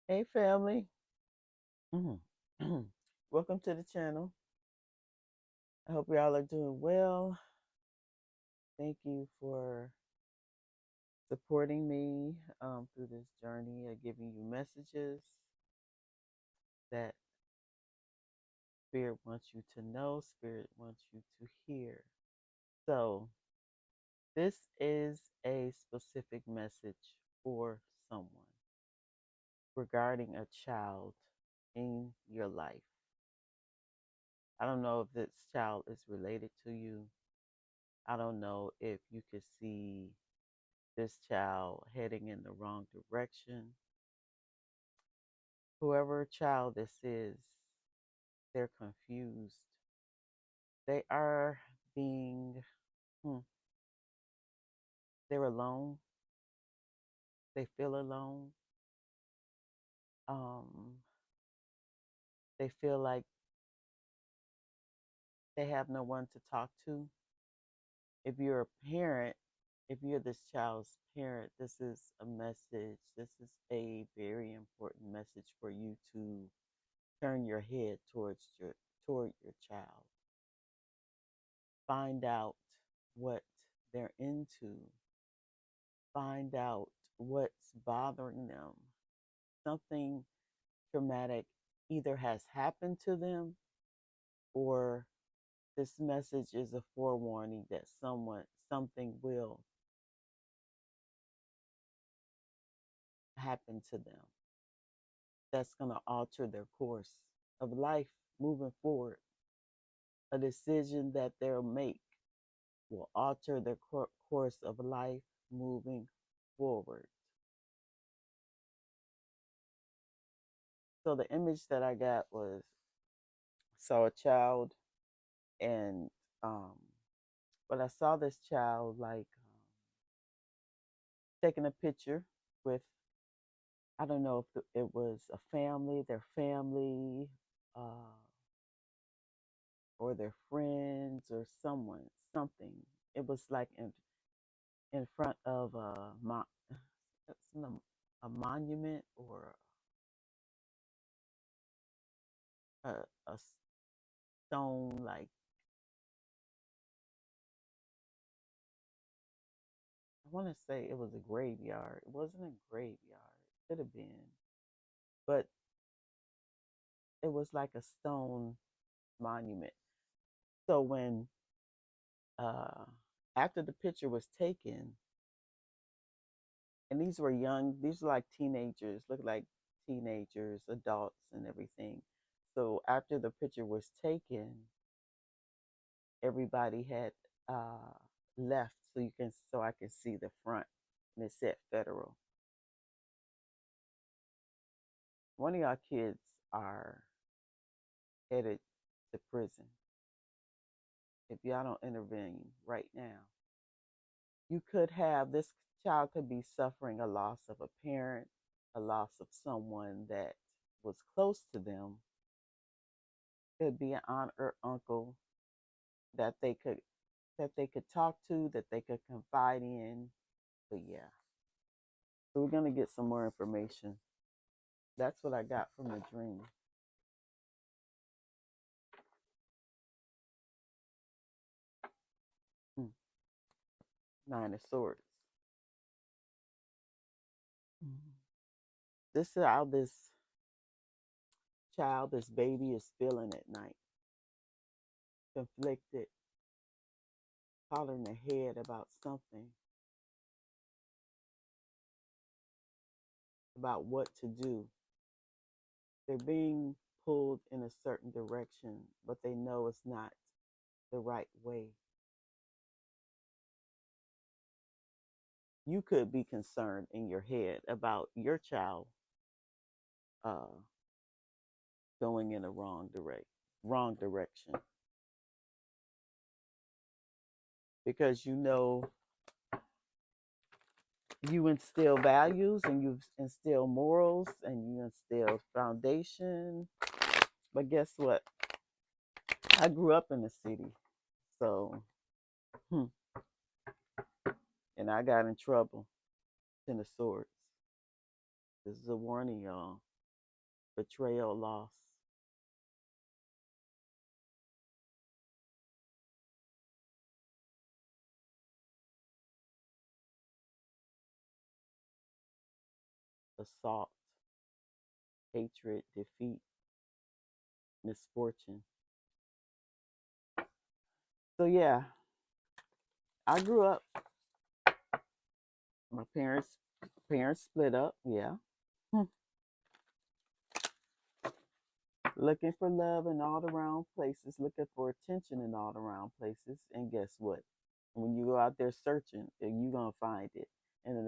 Hey, family. Mhm. Welcome to the channel. I hope y'all are doing well. Thank you for supporting me through this journey of giving you messages that Spirit wants you to know, Spirit wants you to hear. So, this is a specific message for someone regarding a child in your life. I don't know if this child is related to you. I don't know if you could see this child heading in the wrong direction. Whoever child this is, they're confused. They are being, hmm, they're alone. They feel alone. Um, they feel like they have no one to talk to. If you're a parent, if you're this child's parent, this is a message. This is a very important message for you to turn your head toward your child. Find out what they're into, find out what's bothering them. Something traumatic either has happened to them or this message is a forewarning that something will happen to them that's going to alter their course of life moving forward. A decision that they'll make will alter their course of life moving forward. So the image that I got was saw a child and um but I saw this child like taking a picture with I don't know if it was a family, their family, uh, or their friends or someone, something. It was like in front of a monument or a stone like I want to say it was a graveyard. It wasn't a graveyard. It could have been, but it was like a stone monument. So when uh, after the picture was taken, and these were like teenagers, looked like teenagers, adults, and everything. So after the picture was taken, everybody had uh, left, so I can see the front, and it said federal. One of y'all kids are headed to prison if y'all don't intervene right now. You could have this child could be suffering a loss of a parent, a loss of someone that was close to them. Could be an aunt or uncle that they could talk to, that they could confide in. But yeah, so we're gonna get some more information. That's what I got from the dream. Hmm. Nine of Swords. Mhm. This is how this child, this baby, is feeling at night. Conflicted, hollering their head about something, about what to do. They're being pulled in a certain direction, but they know it's not the right way. You could be concerned in your head about your child uh, going in a wrong direction, because you know you instill values and you instill morals and you instill foundation. But guess what? I grew up in the city, so hmm, and I got in trouble in the swords. This is a warning, y'all. betrayal, loss. Assault, hatred, defeat, misfortune. So yeah, I grew up. My parents split up. Yeah, looking for love in all the wrong places, looking for attention in all the wrong places. And guess what? When you go out there searching, you're gonna find it. And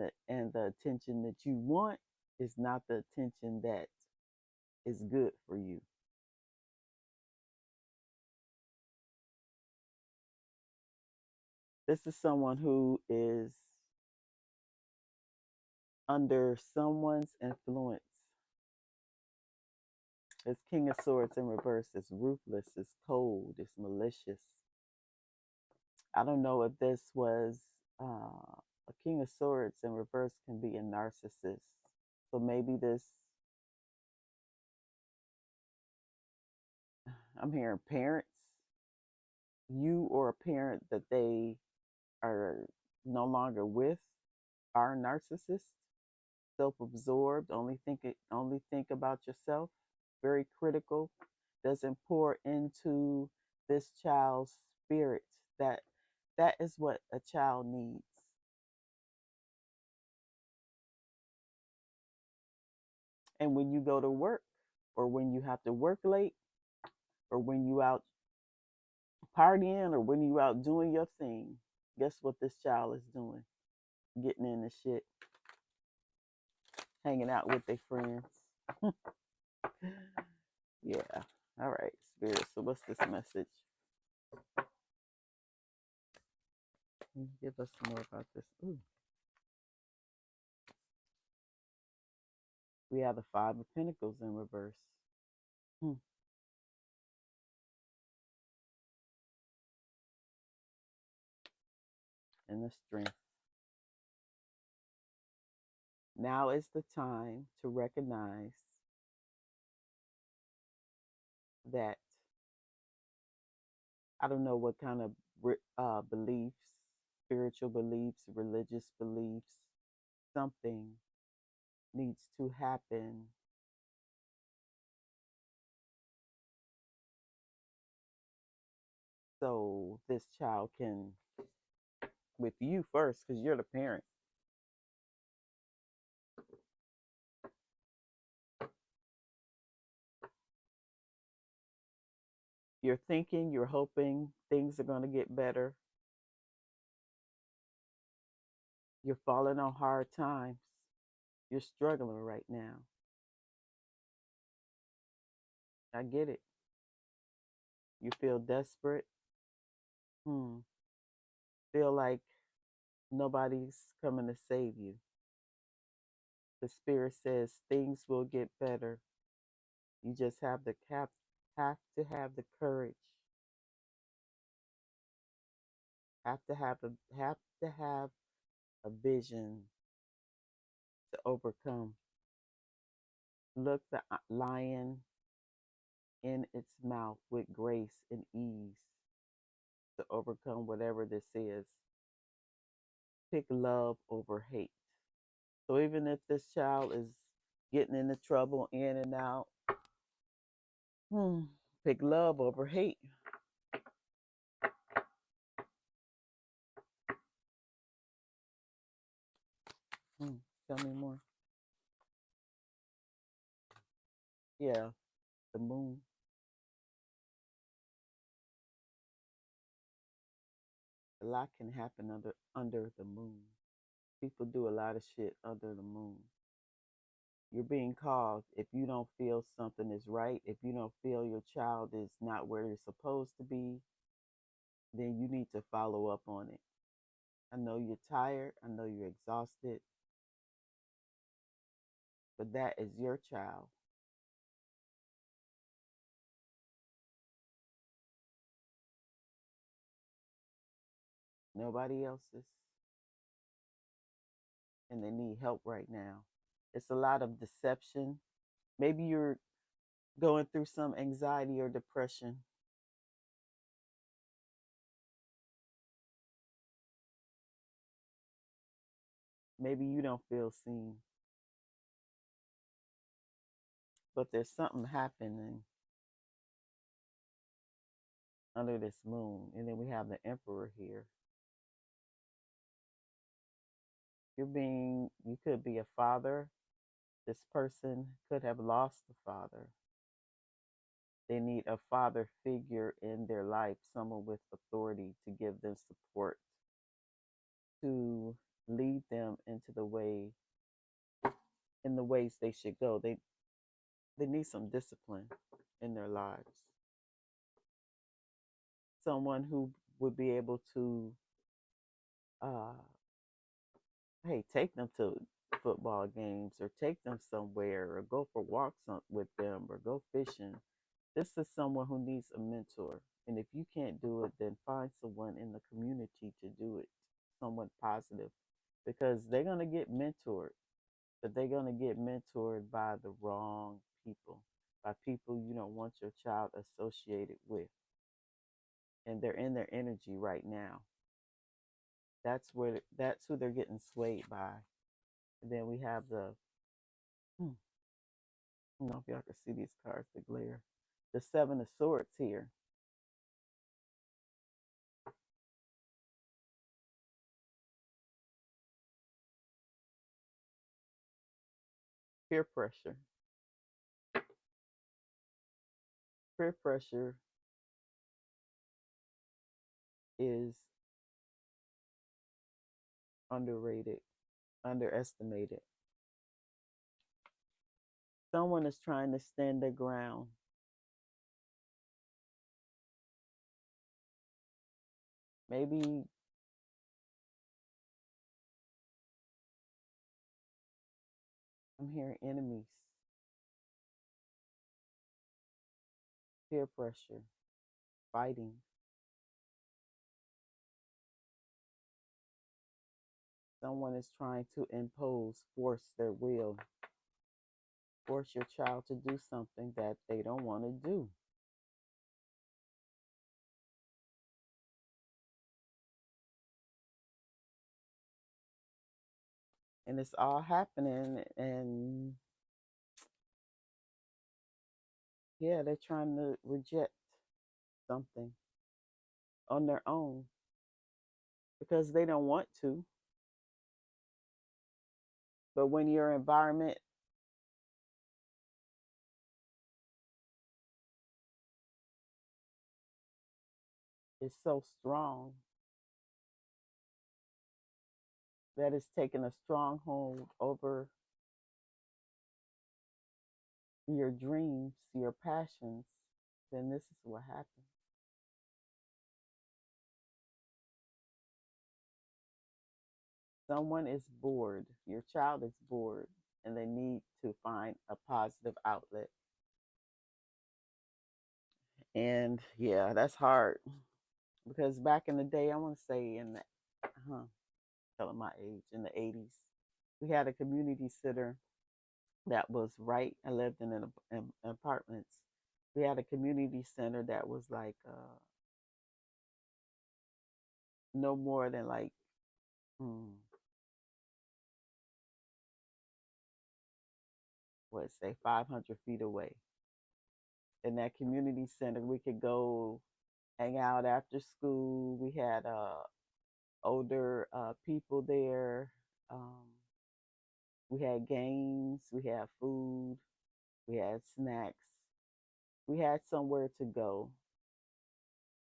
the attention that you want is not the attention that is good for you. This is someone who is under someone's influence. It's King of Swords in reverse. It's ruthless. It's cold. It's malicious. I don't know if this was a King of Swords in reverse can be a narcissist. So maybe this, I'm hearing parents, you or a parent that they are no longer with are narcissists, self-absorbed, only think about yourself, very critical, doesn't pour into this child's spirit. That that is what a child needs. And when you go to work, or when you have to work late, or when you out partying, or when you out doing your thing, guess what this child is doing? Getting in the shit, hanging out with their friends. Yeah. All right, Spirit. So what's this message? Give us more about this. Ooh. We have the Five of Pentacles in reverse. Hmm. And the Strength. Now is the time to recognize that I don't know what kind of beliefs, spiritual beliefs, religious beliefs, something needs to happen so this child can, with you first, because you're the parent. You're thinking, you're hoping things are going to get better. You're falling on hard times. You're struggling right now. I get it. You feel desperate. Hmm. Feel like nobody's coming to save you. The Spirit says things will get better. You just have to have the courage. Have to have a vision to overcome. Look the lion in its mouth with grace and ease to overcome whatever this is. Pick love over hate. So even if this child is getting into trouble in and out, pick love over hate. Tell me more. Yeah, the moon. A lot can happen under the moon. People do a lot of shit under the moon. You're being called if you don't feel something is right, if you don't feel your child is not where they're supposed to be, then you need to follow up on it. I know you're tired, I know you're exhausted, but that is your child. Nobody else's. And they need help right now. It's a lot of deception. Maybe you're going through some anxiety or depression. Maybe you don't feel seen, but there's something happening under this moon. And then we have the emperor here. You could be a father. This person could have lost a father. They need a father figure in their life, someone with authority to give them support, to lead them into in the ways they should go. They need some discipline in their lives. Someone who would be able to, uh, hey, take them to football games or take them somewhere or go for walks with them or go fishing. This is someone who needs a mentor. And if you can't do it, then find someone in the community to do it, someone positive, because they're going to get mentored, but they're going to get mentored by the wrong people, by people you don't want your child associated with. And they're in their energy right now. That's who they're getting swayed by. And then we have I don't know if y'all can see these cards, the glare. The Seven of Swords here. Peer pressure. Peer pressure is underrated, underestimated. Someone is trying to stand their ground. Maybe I'm hearing enemies, peer pressure, fighting. Someone is trying to force their will, force your child to do something that they don't want to do. And it's all happening. And yeah, they're trying to reject something on their own because they don't want to. But when your environment is so strong that it's taking a stronghold over your dreams, your passions, then this is what happens. Someone is bored, your child is bored, and they need to find a positive outlet. And yeah, that's hard because back in the day, I want to say telling my age, in the 80s, we had a community center that was right. I lived in apartments. We had a community center that was like no more than like hmm, what say 500 feet away. In that community center, we could go hang out after school. We had older people there. Um, we had games. We had food. We had snacks. We had somewhere to go.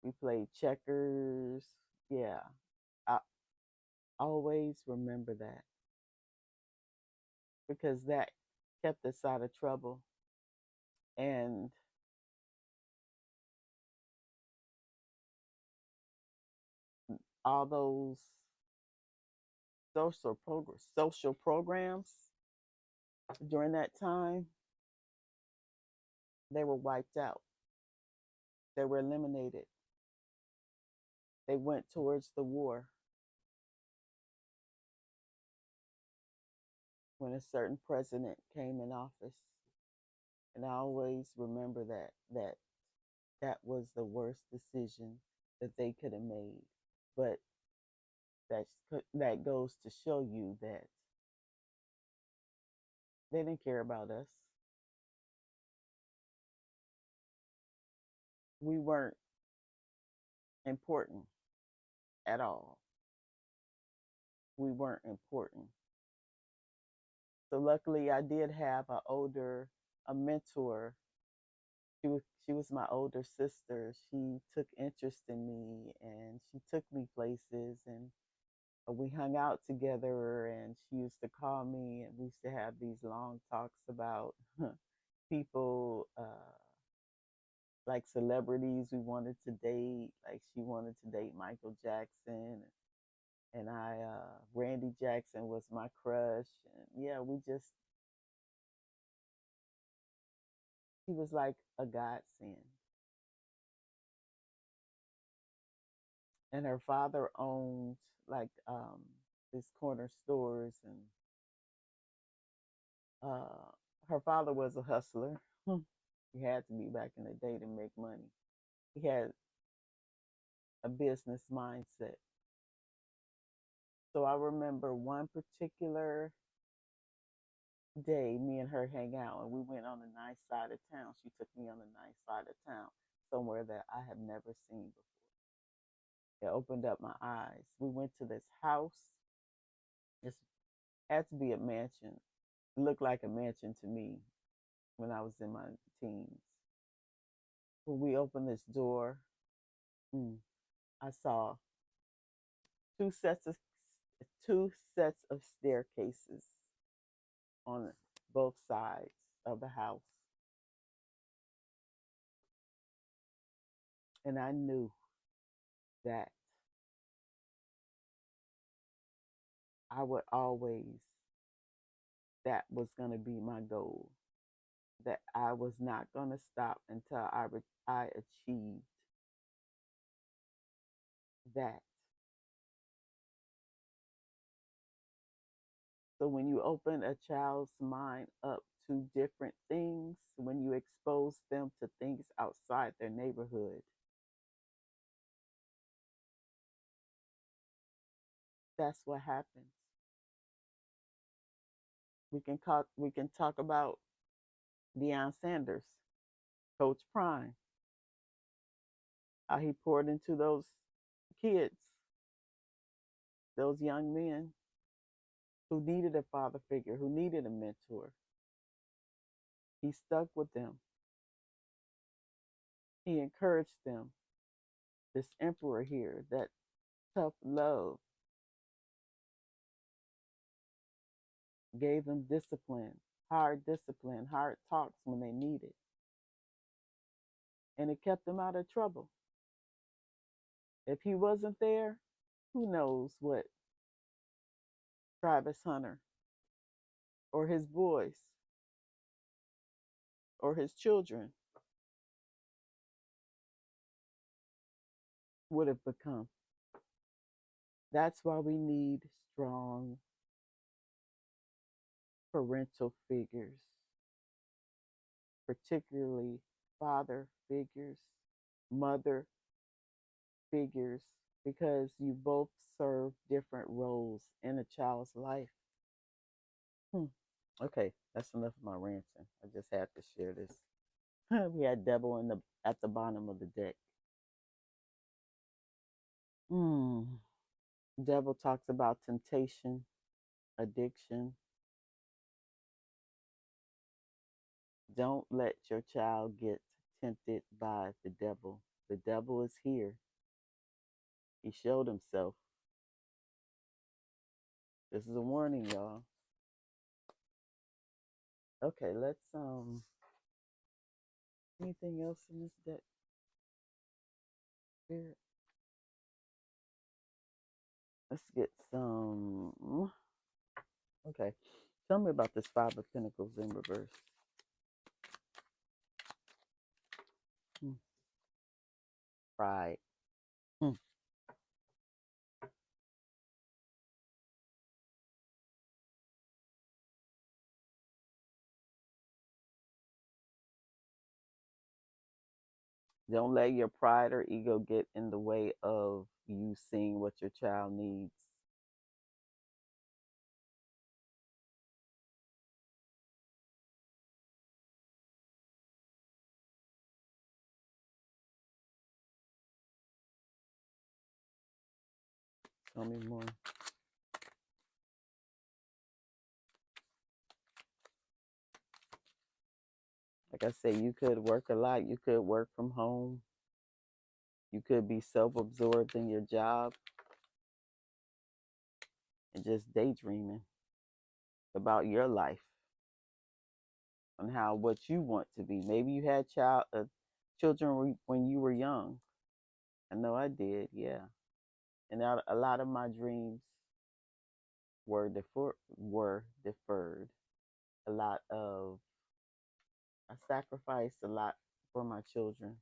We played checkers. Yeah, I always remember that because that kept us out of trouble. And all those social programs during that time, they were wiped out. They were eliminated. They went towards the war when a certain president came in office. And I always remember that was the worst decision that they could have made. But that goes to show you that they didn't care about us. We weren't important at all. We weren't important. So luckily, I did have a mentor. She was my older sister. She took interest in me, and she took me places, and we hung out together. And she used to call me, and we used to have these long talks about people, like celebrities we wanted to date. Like she wanted to date Michael Jackson, and Randy Jackson was my crush. And yeah, he was like a godsend. And her father owned like these corner stores, and uh, her father was a hustler. He had to be back in the day to make money. He had a business mindset. So I remember one particular day, me and her hang out, and we went on the nice side of town. She took me on the nice side of town, somewhere that I have never seen before. It opened up my eyes. We went to this house. It had to be a mansion. It looked like a mansion to me when I was in my teens. When we opened this door, I saw two sets of two sets of staircases on both sides of the house. And I knew that I would always, that was going to be my goal, that I was not going to stop until I achieved that. So when you open a child's mind up to different things, when you expose them to things outside their neighborhood, that's what happens. We can talk about Deion Sanders, Coach Prime, how he poured into those kids, those young men who needed a father figure, who needed a mentor. He stuck with them. He encouraged them. This emperor here, that tough love, gave them discipline, hard talks when they needed. And it kept them out of trouble. If he wasn't there, who knows what Travis Hunter or his boys or his children would have become. That's why we need strong parental figures, particularly father figures, mother figures, because you both serve different roles in a child's life. Okay, that's enough of my ranting. I just had to share this. We had Devil at the bottom of the deck. Devil talks about temptation, addiction. Don't let your child get tempted by the devil. The devil is here. He showed himself. This is a warning, y'all. Okay, let's anything else in this deck? Spirit. Let's get some. Okay. Tell me about this Five of Pentacles in reverse. Pride. Don't let your pride or ego get in the way of you seeing what your child needs. Tell me more. Like I say, you could work a lot. You could work from home. You could be self absorbed in your job and just daydreaming about your life and how what you want to be. Maybe you had children when you were young. I know I did, yeah. And a lot of my dreams were deferred. A lot of I sacrificed a lot for my children.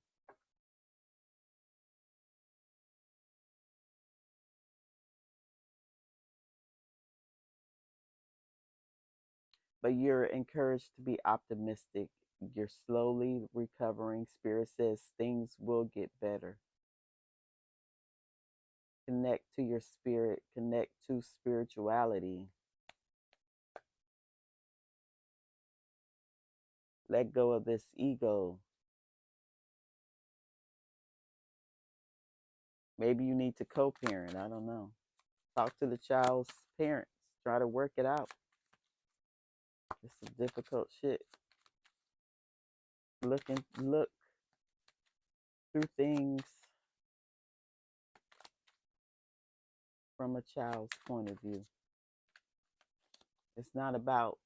But you're encouraged to be optimistic. You're slowly recovering. Spirit says things will get better. Connect to your spirit, connect to spirituality. Let go of this ego. Maybe you need to co parent. I don't know. Talk to the child's parents. Try to work it out. It's some difficult shit. Look through things from a child's point of view. It's not about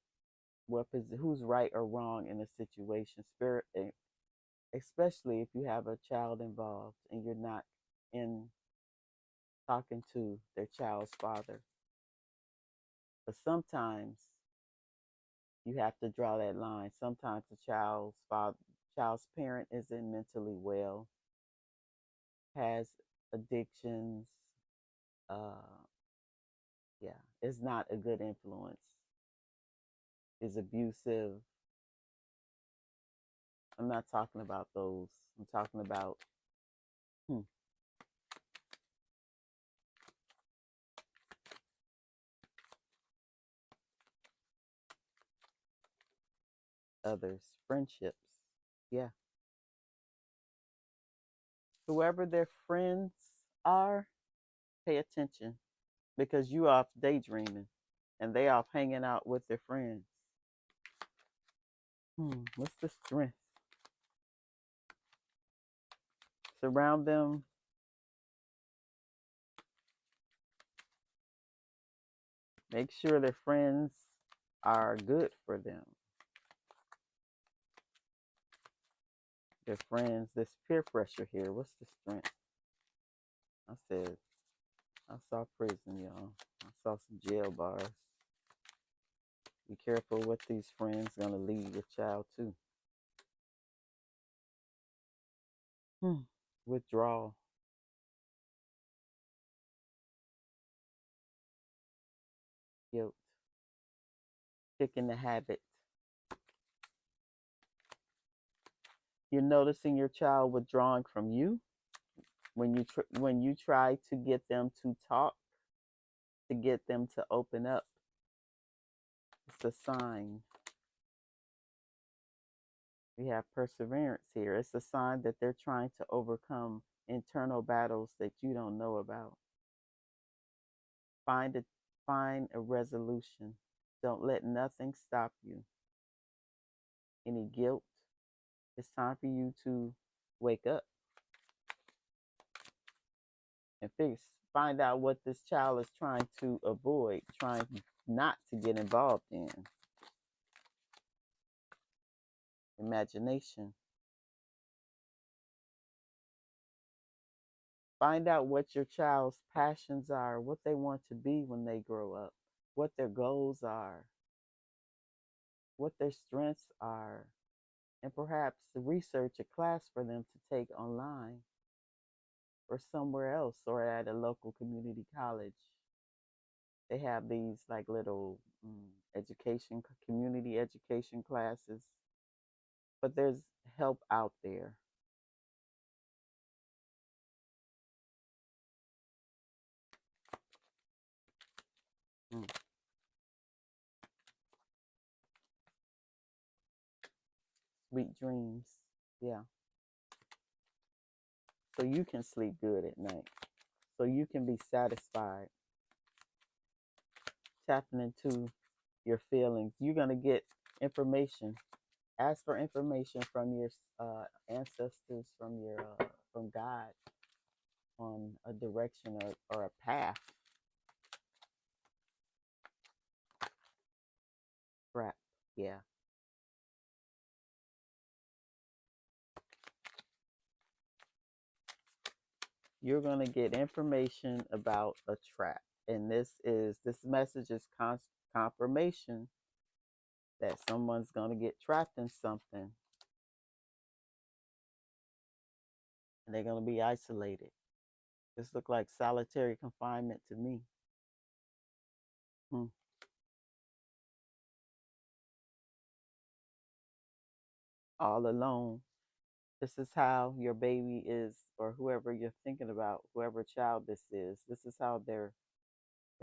who's right or wrong in a situation. Spirit, especially if you have a child involved and you're not in talking to their child's father. But sometimes you have to draw that line. Sometimes the child's parent isn't mentally well, has addictions, uh, yeah, is not a good influence, is abusive. I'm not talking about those. I'm talking about hmm, others, friendships. Yeah. Whoever their friends are, pay attention because you off daydreaming and they off hanging out with their friends. What's the strength? Surround them. Make sure their friends are good for them. Their friends, this peer pressure here. What's the strength? I said, I saw prison, y'all. I saw some jail bars. Be careful what these friends gonna lead your child to. Withdrawal. Guilt. Picking the habit. You're noticing your child withdrawing from you when you try to get them to talk, to get them to open up. It's a sign. We have perseverance here. It's a sign that they're trying to overcome internal battles that you don't know about. Find a find a resolution. Don't let nothing stop you. Any guilt. It's time for you to wake up and find out what this child is trying to avoid, trying not to get involved in. Imagination. Find out what your child's passions are, what they want to be when they grow up, what their goals are, what their strengths are, and perhaps research a class for them to take online or somewhere else or at a local community college. They have these like little education, community education classes, but there's help out there. Mm. Sweet dreams. Yeah. So you can sleep good at night. So you can be satisfied. Tapping into your feelings. You're going to get information. Ask for information from your ancestors, from God, on a direction or a path. Trap. Yeah. You're going to get information about a trap. And this message is confirmation that someone's going to get trapped in something and they're going to be isolated. This look like solitary confinement to me. Hmm. All alone. This is how your baby is, or whoever you're thinking about, whoever child this is. This is how their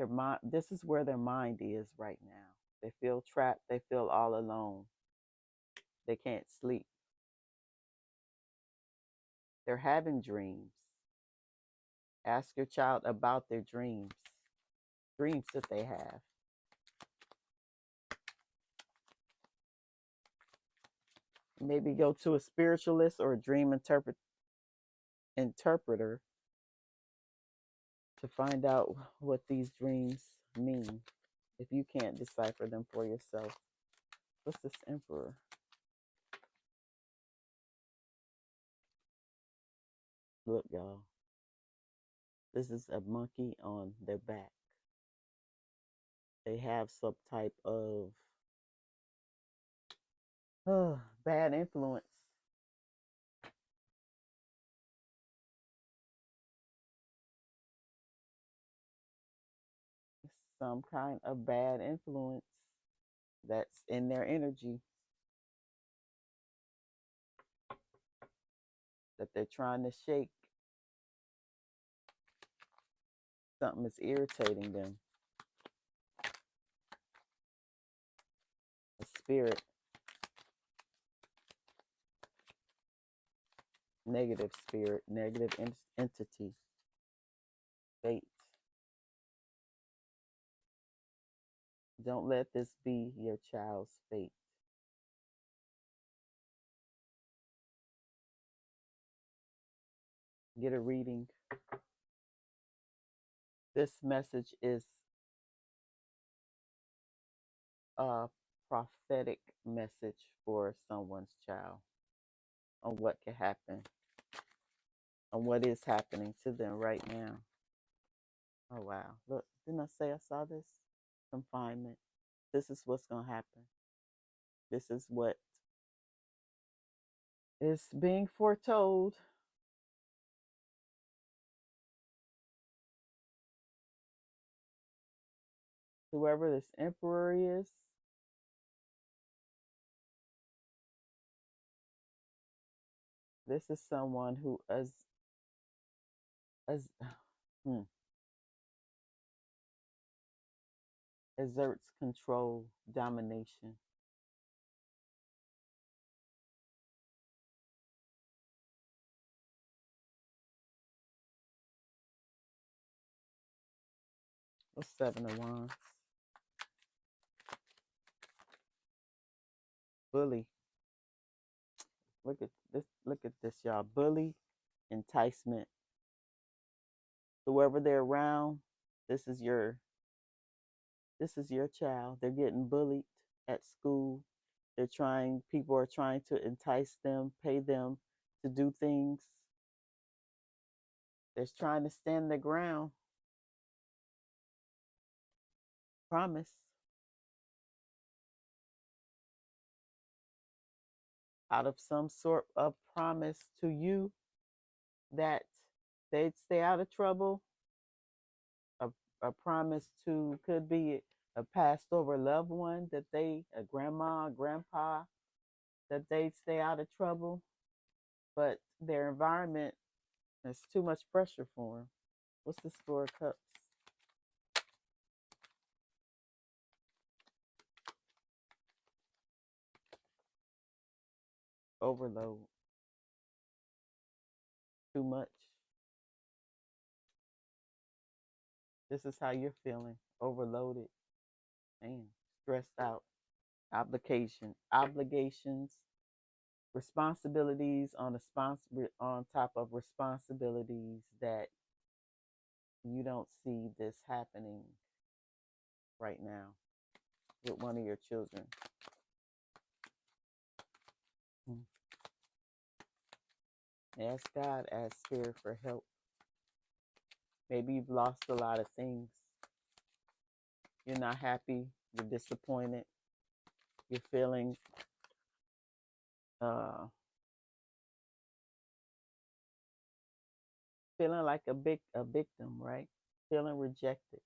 mind. This is where their mind is right now. They feel trapped. They feel all alone. They can't sleep. They're having dreams. Ask your child about their dreams that they have. Maybe go to a spiritualist or a dream interpreter to find out what these dreams mean if you can't decipher them for yourself. What's this emperor? Look, y'all. This is a monkey on their back. They have some type of bad influence. Some kind of bad influence that's in their energy that they're trying to shake. Something is irritating them. A spirit. Negative spirit. Negative entity. Fate. Don't let this be your child's fate. Get a reading. This message is a prophetic message for someone's child on what can happen, on what is happening to them right now. Oh, wow. Look, didn't I say I saw this? Confinement. This is what's going to happen. This is what is being foretold. Whoever this emperor is, this is someone who as exerts control, domination. What's Seven of Wands? Bully. Look at this. Look at this, y'all. Bully, enticement. Whoever they're around, this is your child. They're getting bullied at school. People are trying to entice them, pay them to do things. They're trying to stand their ground. Promise. Out of some sort of promise to you that they'd stay out of trouble. A, a promise to, could be a passed over loved one, that a grandma, grandpa, that they'd stay out of trouble. But their environment is too much pressure for them. What's this Four of Cups? overload. Too much. This is how you're feeling. Overloaded and stressed out. Obligations, responsibilities on top of responsibilities that you don't see this happening right now with one of your children. Ask God, ask Spirit for help. Maybe you've lost a lot of things. You're not happy. You're disappointed. You're feeling feeling like a victim, right? Feeling rejected.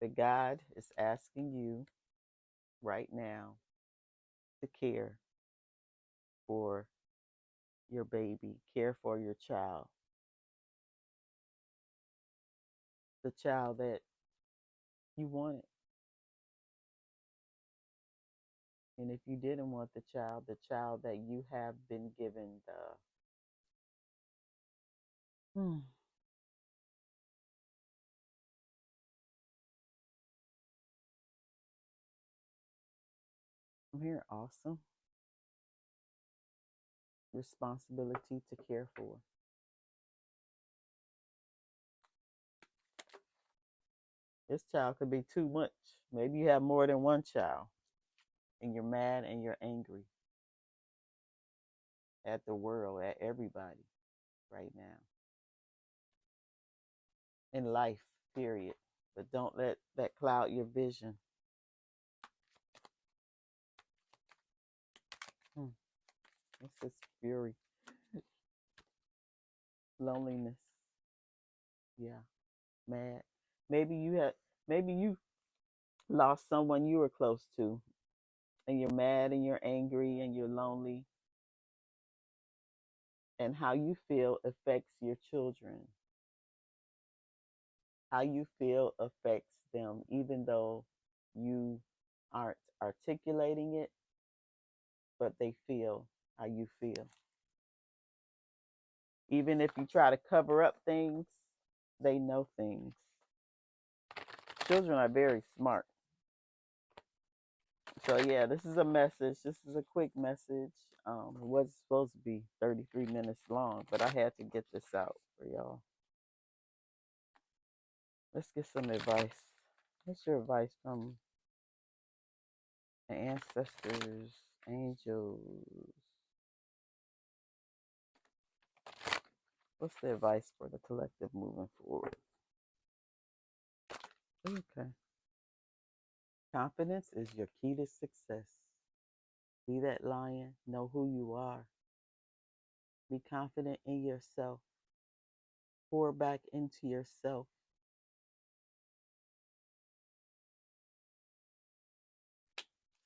But God is asking you right now to care for your baby, care for your child, the child that you wanted. And if you didn't want the child that you have been given I'm here, awesome responsibility to care for. This child could be too much. Maybe you have more than one child and you're mad and you're angry at the world, at everybody right now. In life, period. But don't let that cloud your vision. This is fury. Loneliness. Yeah. Mad. Maybe you lost someone you were close to and you're mad and you're angry and you're lonely, and how you feel affects your children. How you feel affects them, even though you aren't articulating it, but they feel how you feel. Even if you try to cover up things, they know things. Children are very smart. So yeah, this is a message. This is a quick message. It wasn't supposed to be 33 minutes long, but I had to get this out for y'all. Let's get some advice. What's your advice from the ancestors, angels? What's the advice for the collective moving forward? Okay. Confidence is your key to success. Be that lion. Know who you are. Be confident in yourself. Pour back into yourself.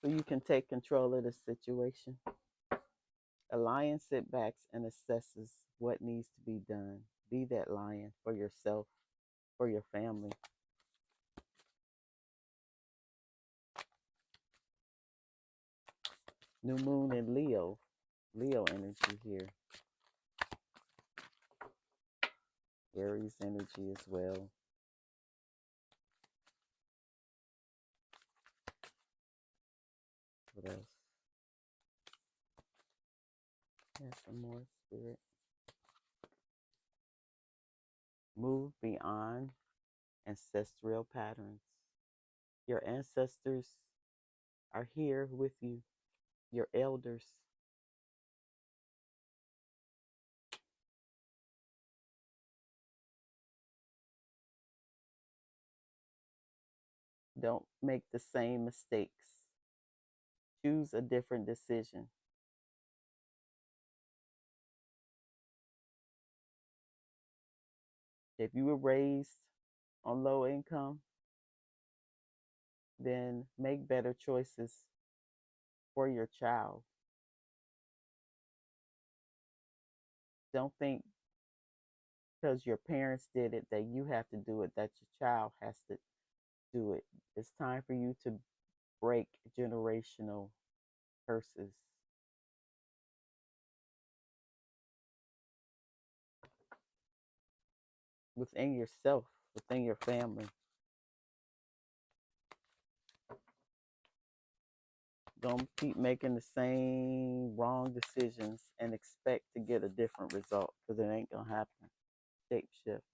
So you can take control of the situation. A lion sits back and assesses what needs to be done. Be that lion for yourself, for your family. New moon in Leo. Leo energy here. Aries energy as well. What else? Yeah, some more spirit. Move beyond ancestral patterns. Your ancestors are here with you, your elders. Don't make the same mistakes. Choose a different decision. If you were raised on low income, then make better choices for your child. Don't think because your parents did it that you have to do it, that your child has to do it. It's time for you to break generational curses. Within yourself, within your family. Don't keep making the same wrong decisions and expect to get a different result, because it ain't going to happen. Shape shift.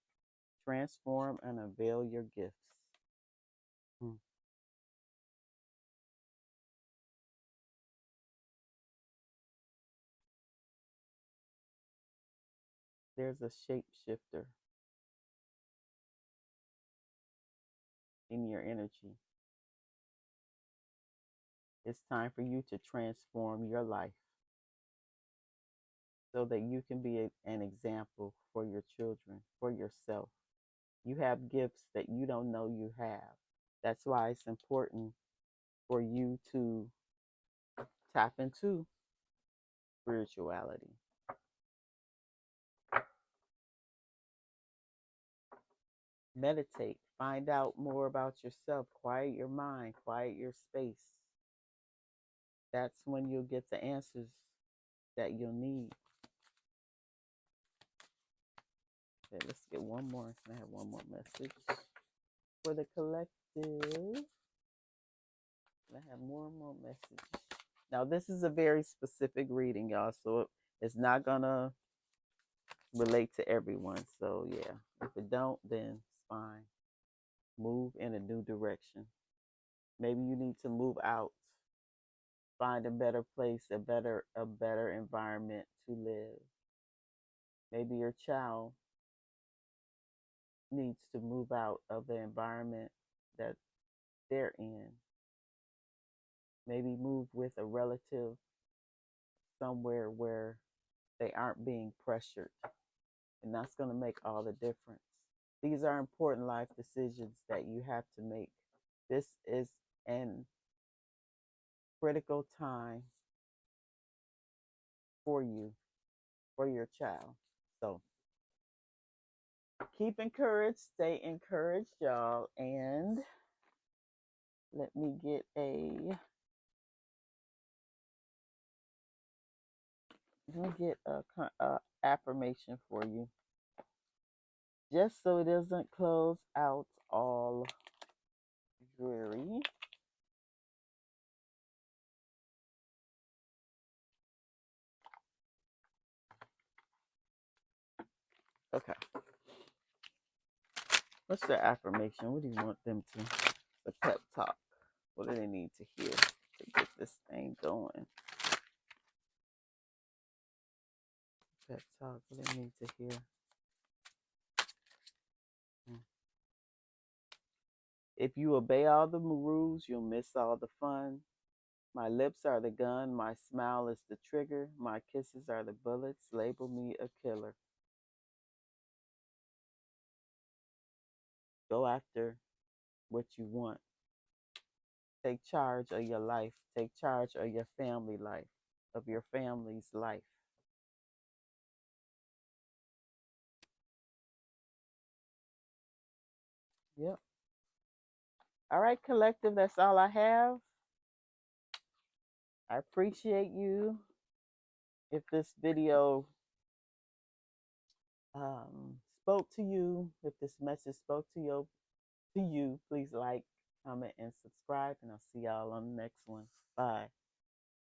Transform and unveil your gifts. There's a shapeshifter in your energy. It's time for you to transform your life so that you can be an example for your children, for yourself. You have gifts that you don't know you have. That's why it's important for you to tap into spirituality. Meditate, find out more about yourself, quiet your mind, quiet your space. That's when you'll get the answers that you'll need. Okay, let's get one more. I have one more message for the collective. I have more and more messages. Now, this is a very specific reading, y'all, so it's not gonna relate to everyone. So yeah, if it don't, then it's fine. Move in a new direction. Maybe you need to move out, find a better place, a better environment to live. Maybe your child needs to move out of the environment that they're in. Maybe move with a relative somewhere where they aren't being pressured. And that's going to make all the difference. These are important life decisions that you have to make. This is an critical time for you, for your child. So keep encouraged, stay encouraged, y'all. And let me get a affirmation for you, just so it doesn't close out all dreary. Okay. What's their affirmation? What do you want them to? The pep talk. What do they need to hear to get this thing going? Pep talk. What do they need to hear? If you obey all the rules, you'll miss all the fun. My lips are the gun. My smile is the trigger. My kisses are the bullets. Label me a killer. Go after what you want. Take charge of your life. Take charge of your family life, of your family's life. Yep. All right, collective, that's all I have. I appreciate you. If this video spoke to you, if this message spoke to you, please like, comment, and subscribe, and I'll see y'all on the next one. Bye.